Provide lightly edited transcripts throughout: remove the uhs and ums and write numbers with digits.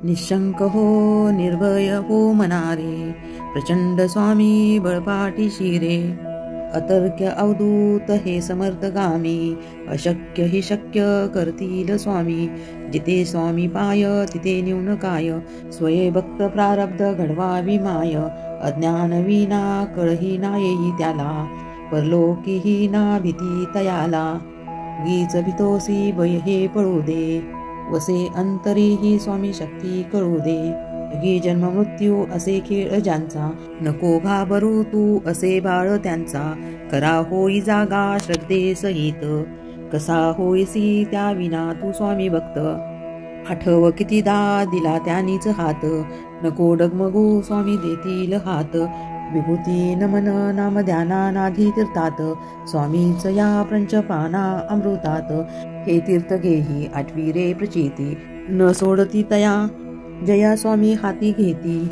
निशंक हो निर्भय हो मनारे, प्रचंड स्वामी बळपाटी शिरे. अतर्क्य अवधूत हे समर्थगामी, अशक्य हि शक्य करतील स्वामी. जिथे स्वामी पाय तिथे न्यून काय, स्वये भक्त प्रारब्ध घडवावी माय. अज्ञान विना कळही ना येई त्याला, परलोकीही ना भीती तयाला. गीच भितोसी भय हे पळू दे, वसे अंतरी ही स्वामी शक्ती कळू दे. गी जन्म मृत्यू असे खेळ ज्यांचा, नको घाबरू तू असे बाळ त्यांचा. करा होई जागा श्रद्धे सहित, कसा होईसी त्या विना तू स्वामी भक्त. आठव कितीदा दिला त्यांनीच हात, नको डगमगू स्वामी देतील हात. विभूती नमन नाम ध्याना नाधी तीर्थात, स्वामीच या पंचपाना अमृतात. हे तीर्थ घेही आठवी रे प्रचिती, न सोडती तया जया स्वामी हाती घेती.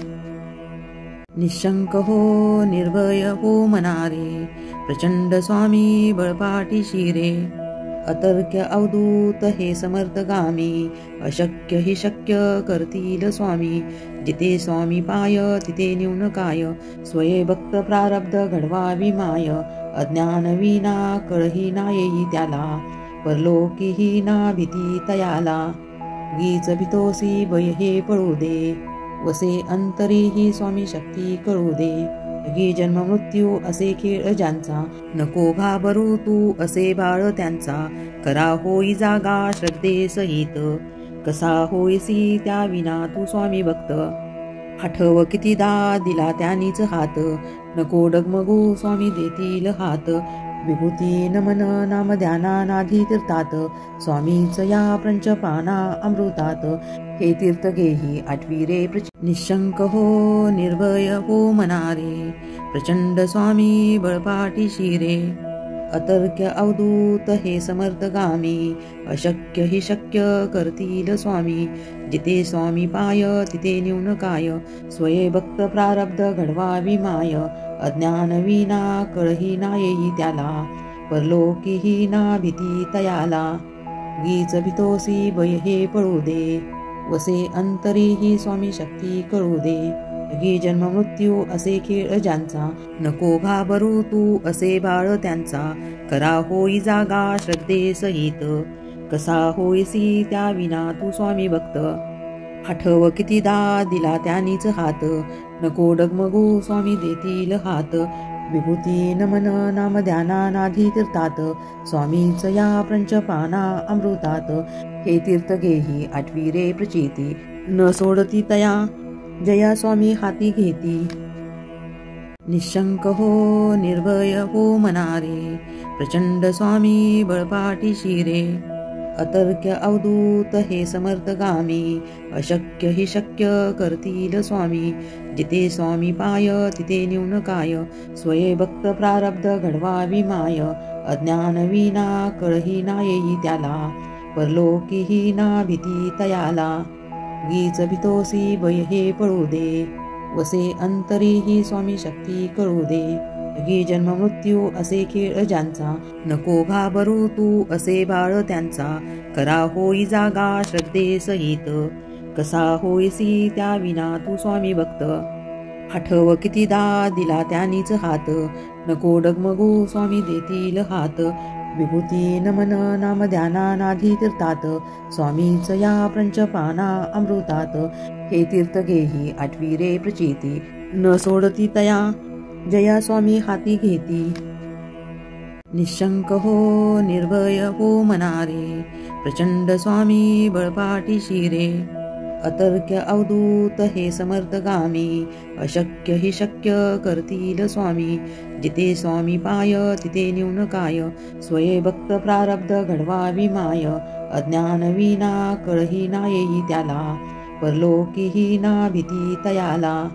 निशंक हो निर्भय हो मनारे, प्रचंड स्वामी बळपाटी शिरे. अतर्क्य अवधूत हे समर्थगामी, अशक्य हि शक्य करतील स्वामी. जिथे स्वामी पाय तिथे न्यून काय, स्वये भक्त प्रारब्ध घडवावी माय. अज्ञान विना कळही ना येई त्याला, परलोकीही ना भीती तयाला. गीच भितोसी भय हे पळू दे, वसे अंतरी ही स्वामी शक्ती कळू दे. गी जन्म मृत्यू असे खेळ ज्यांचा, नको घाबरू तू असे बाळ त्यांचा. करा होई जागा श्रद्धे सहित, कसा होईसी त्या विना तू स्वामी भक्त. आठव कितीदा दिला त्यांनीच हात, नको डगमगू स्वामी देतील हात. विभूती नमन नाम ध्याना नाधी तीर्थात, स्वामीच या पंचपाना अमृतात. हे तीर्थ घेही आठवी रे निशंक हो निर्भय हो मनारे, प्रचंड स्वामी बळपाटी शिरे. अतर्क्य अवधूत हे समर्थगामी, अशक्य हि शक्य करतील स्वामी. जिथे स्वामी पाय तिथे न्यून काय, स्वये भक्त प्रारब्ध घडवावी माय. अज्ञान विना कळही ना येई त्याला, परलोकीही ना भीती तयाला. गीच भितोसी भय हे पळू दे, वसे अंतरी ही स्वामी शक्ती कळू दे. गी जन्म मृत्यू असे खेळ ज्यांचा, नको घाबरू तू असे बाळ त्यांचा. करा होई जागा श्रद्धे सहित, कसा होईसी त्या विना तू स्वामी भक्त. आठव कितीदा दिला त्यांनीच हात, नको डगमगू स्वामी देतील हात. विभूती नमन नाम ध्याना नाधी तीर्थात, स्वामीच या पंचपाना अमृतात. हे तीर्थ घेही आठवी रे प्रचिती, न सोडती तया जया स्वामी हाती घेती. निशंक हो निर्भय हो मनारे, प्रचंड स्वामी बळपाटी शिरे. अतर्क्य अवधूत हे समर्थगामी, अशक्य हि शक्य करतील स्वामी. जिथे स्वामी पाय तिथे न्यून काय, स्वये भक्त प्रारब्ध घडवावी माय. अज्ञान विना कळही ना येई त्याला, परलोकीही ना भीती तयाला. गीच भितोसी भय हे पळू दे, वसे अंतरी ही स्वामी शक्ती कळू दे. गी जन्म मृत्यू असे खेळ ज्यांचा, नको घाबरू तू असे बाळ त्यांचा. करा होई जागा श्रद्धे सहित, कसा होईसी त्या विना तू स्वामी भक्त. आठव कितीदा दिला त्यांनीच हात, नको डगमगू स्वामी देतील हात. विभूती नमन नाम ध्याना नाधी तीर्थात, स्वामीच या पंचपाना अमृतात. हे तीर्थ घेही आठवी रे प्रचिती, न सोडती तया जया स्वामी हाती घेती. निशंक हो निर्भय हो मनारे, प्रचंड स्वामी बळपाटी शिरे. अतर्क्य अवधूत हे समर्थगामी, अशक्य हि शक्य करतील स्वामी. जिथे स्वामी पाय तिथे न्यून काय, स्वये भक्त प्रारब्ध घडवावी माय. अज्ञान विना कळही ना येई त्याला, परलोकीही ना भीती तयाला.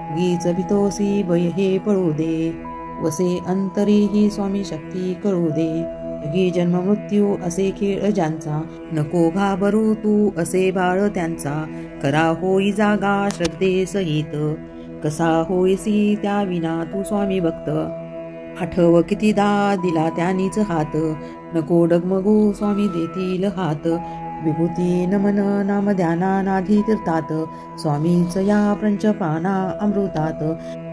गीच भितोसी भय हे पळू दे, वसे अंतरी ही स्वामी शक्ती कळू दे. गी जन्म मृत्यू असे खेळ ज्यांचा, नको घाबरू तू असे बाळ त्यांचा. करा होई जागा श्रद्धे सहित, कसा होईसी त्या विना तू स्वामी भक्त. आठव कितीदा दिला त्यांनीच हात, नको डगमगू स्वामी देतील हात. विभूती नमन नाम ध्यानानाधी तीर्थात स्वामीच या पंचपाना अमृतात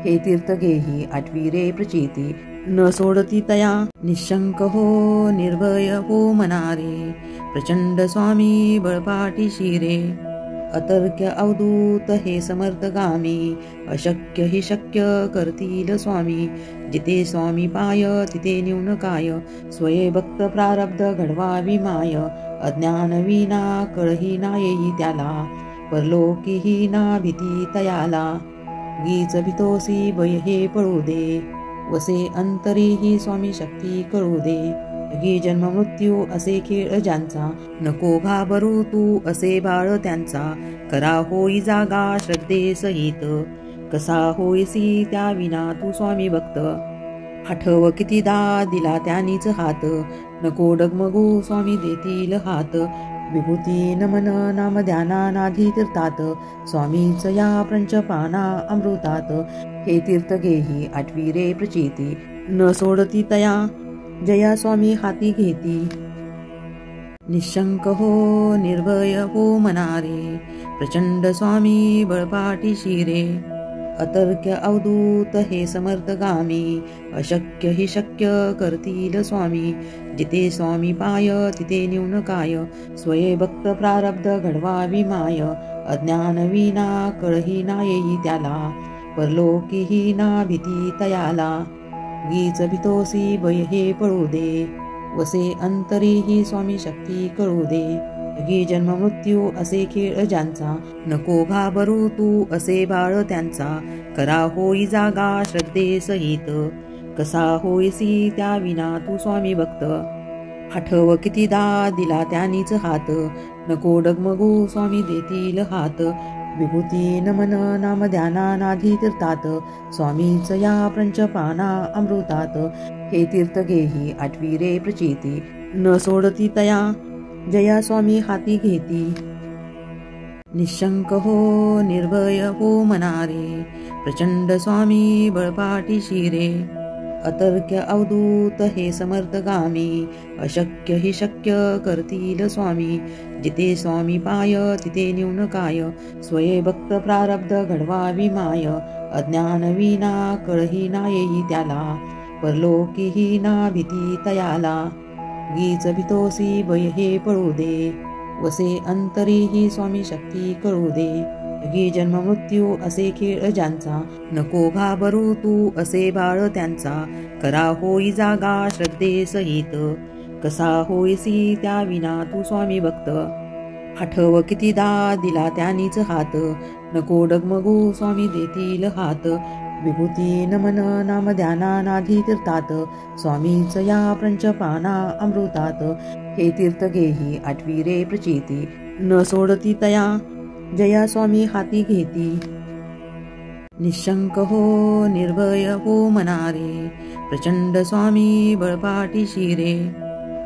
हे तीर्थ घेही आठवी रे प्रचिती न सोडती तया निशंक हो निर्भय हो मनारे प्रचंड स्वामी बळपाटी शिरे अतर्क्य अवधूत हे समर्थगामी अशक्य हि शक्य करतील स्वामी जिथे स्वामी पाय तिथे न्यून काय स्वये भक्त प्रारब्ध घडवावी माय अज्ञान विना कळही ना येई त्याला परलोकीही ना भीती तयाला गीच भितोसी भय हे पळू दे वसे अंतरीही स्वामी शक्ती कळू दे गी जन्म मृत्यू असे खेळ ज्यांचा नको घाबरू तू असे बाळ त्यांचा करा होई जागा श्रद्धे सहित कसा होईसी त्या विना तू स्वामी भक्त आठव कितीदा दिला त्यानीच हात नको डगमगू स्वामी देतील हात विभूती नमन नाम ध्यानानाधी तीर्थात स्वामीच या पंचपाना अमृतात हे तीर्थ घेही आठवी रे प्रचिती न सोडती तया जया स्वामी हाती घेती निशंक हो निर्भय हो मनारे प्रचंड स्वामी बळपाटी शिरे अतर्क्य अवधूत हे समर्थगामी अशक्य हि शक्य करतील स्वामी जिथे स्वामी पाय तिथे न्यून काय स्वये भक्त प्रारब्ध घडवावी माय अज्ञान विना कळही ना येई त्याला परलोकीही ना भीती तयाला गीच भितोसी भय हे पळू दे वसे अंतरीही स्वामी शक्ती कळू दे गी जन्म मृत्यू असे खेळ ज्यांचा नको घाबरू तू असे बाळ त्यांचा करा होई जागा श्रद्धे सहित कसा होईसी त्या विना तू स्वामी भक्त आठव कितीदा दिला त्यानीच हात नको डगमगू स्वामी देतील हात विभूती नमन नाम ध्यानानाधी तीर्थात स्वामीच या पंचपाना अमृतात हे तीर्थ घेही आठवी रे प्रचिती न सोडती तया जया स्वामी हाती घेती निशंक हो निर्भय हो मनारे प्रचंड स्वामी बळपाटी शिरे अतर्क्य अवधूत हे समर्थगामी अशक्य हि शक्य करतील स्वामी जिथे स्वामी पाय तिथे न्यून काय स्वये भक्त प्रारब्ध घडवावी माय अज्ञान विना कळही ना येई त्याला परलोकीही ना भीती तयाला गीच भितोसी भय हे पळू दे वसे अंतरीही स्वामी शक्ती कळू दे गी जन्म मृत्यू असे खेळ ज्यांचा नको घाबरू तू असे बाळ त्यांचा करा होई जागा श्रद्धे सहित कसा होईसी त्या विना तू स्वामी भक्त आठव कितीदा दिला त्यानीच हात नको डगमगू स्वामी देतील हात विभूती नमन नाम ध्यानानाधी तीर्थात स्वामीच या पंचपाना अमृतात हे तीर्थ घेही आठवी रे प्रचिती न सोडती तया जया स्वामी हाती घेती निशंक हो निर्भय हो मनारे प्रचंड स्वामी बळपाटी शिरे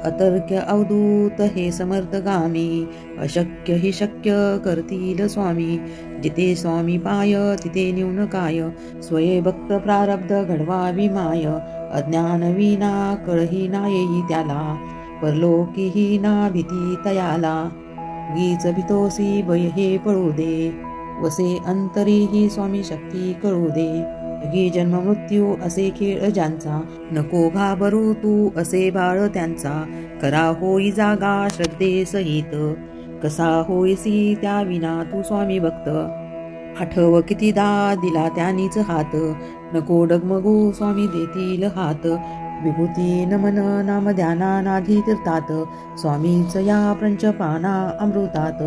अतर्क्य अवधूत हे समर्थगामी अशक्य हि शक्य करतील स्वामी जिथे स्वामी पाय तिथे न्यून काय स्वये भक्त प्रारब्ध घडवावी माय अज्ञान विना कळही ना येई त्याला परलोकीही ना भीती तयाला गीच भितोसी भय हे पळू दे वसे अंतरीही स्वामी शक्ती कळू दे गी जन्म मृत्यू असे खेळ ज्यांचा नको घाबरू तू असे बाळ त्यांचा करा होई जागा श्रद्धे सहित कसा होईसी त्या विना तू स्वामी भक्त आठव कितीदा दिला त्यानीच हात नको डगमगू स्वामी देतील हात विभूती नमन नाम ध्यानानाधी तीर्थात स्वामीच या पंचपाना अमृतात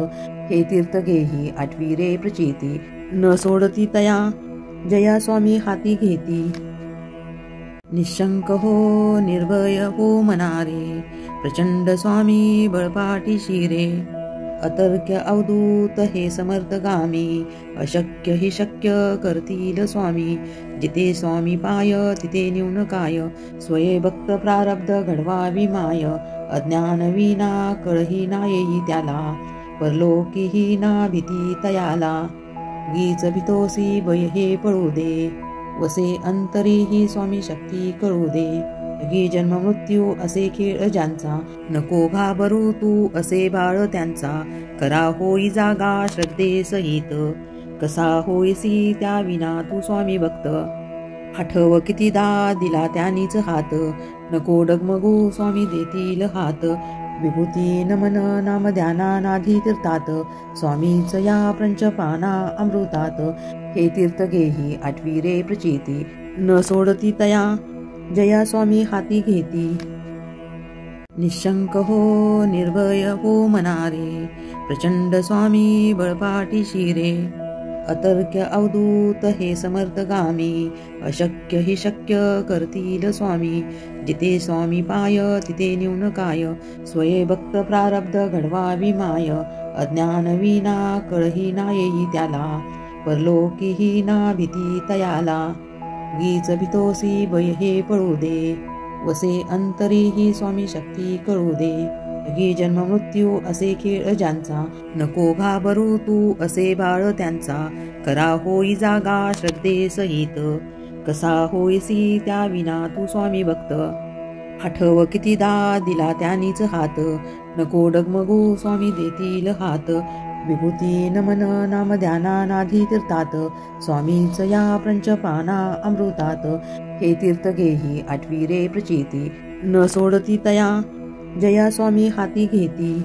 हे तीर्थ घेही आठवी रे प्रचिती न सोडती तया जया स्वामी हाती घेती निशंक हो निर्भय हो मनारे प्रचंड स्वामी बळपाटी शिरे अतर्क्य अवधूत हे समर्थगामी अशक्य हि शक्य करतील स्वामी जिथे स्वामी पाय तिथे न्यून काय स्वये भक्त प्रारब्ध घडवावी माय अज्ञान विना कळही ना येई त्याला परलोकीही ना भीती तयाला गीच भितोसी भय हे पळू दे वसे अंतरीही स्वामी शक्ती कळू दे जगी जन्म मृत्यू असे खेळ ज्यांचा, नको घाबरू तू असे बाळ त्यांचा. करा होई जागा श्रद्धे सहित, कसा होईसी त्या विना तू स्वामी भक्त. आठव कितीदा दिला त्यांनीच हात, नको डगमगू स्वामी देतील हात. विभूती नमन नाम ध्याना नाधी तीर्थात, स्वामीच या पंचपाना अमृतात. हे तीर्थ घेही आठवी रे प्रचिती, न सोडती तया जया स्वामी हाती घेती. निशंक हो निर्भय हो मनारे, प्रचंड स्वामी बळपाटी शिरे. अतर्क्य अवधूत हे समर्थगामी, अशक्य हि शक्य करतील स्वामी. जिथे स्वामी पाय तिथे न्यून काय, स्वये भक्त प्रारब्ध घडवावी माय. अज्ञान विना कळही ना येई त्याला, परलोकीही ना भीती तयाला. गीच भितोसी भय हे पळू दे, वसे अंतरीही स्वामी शक्ती कळू दे. जगी जन्म मृत्यू असे खेळ ज्यांचा, नको घाबरू तू असे बाळ त्यांचा. करा होई जागा श्रद्धे सहित, कसा होईसी त्या विना तू स्वामी भक्त. आठव कितीदा दिला त्यांनीच हात, नको डगमगू स्वामी देतील हात. विभूती नमन नाम ध्याना नाधी तीर्थात, स्वामीच या पंचपाना अमृतात. हे तीर्थ घेही आठवी रे प्रचिती, न सोडती तया जया स्वामी हाती घेती.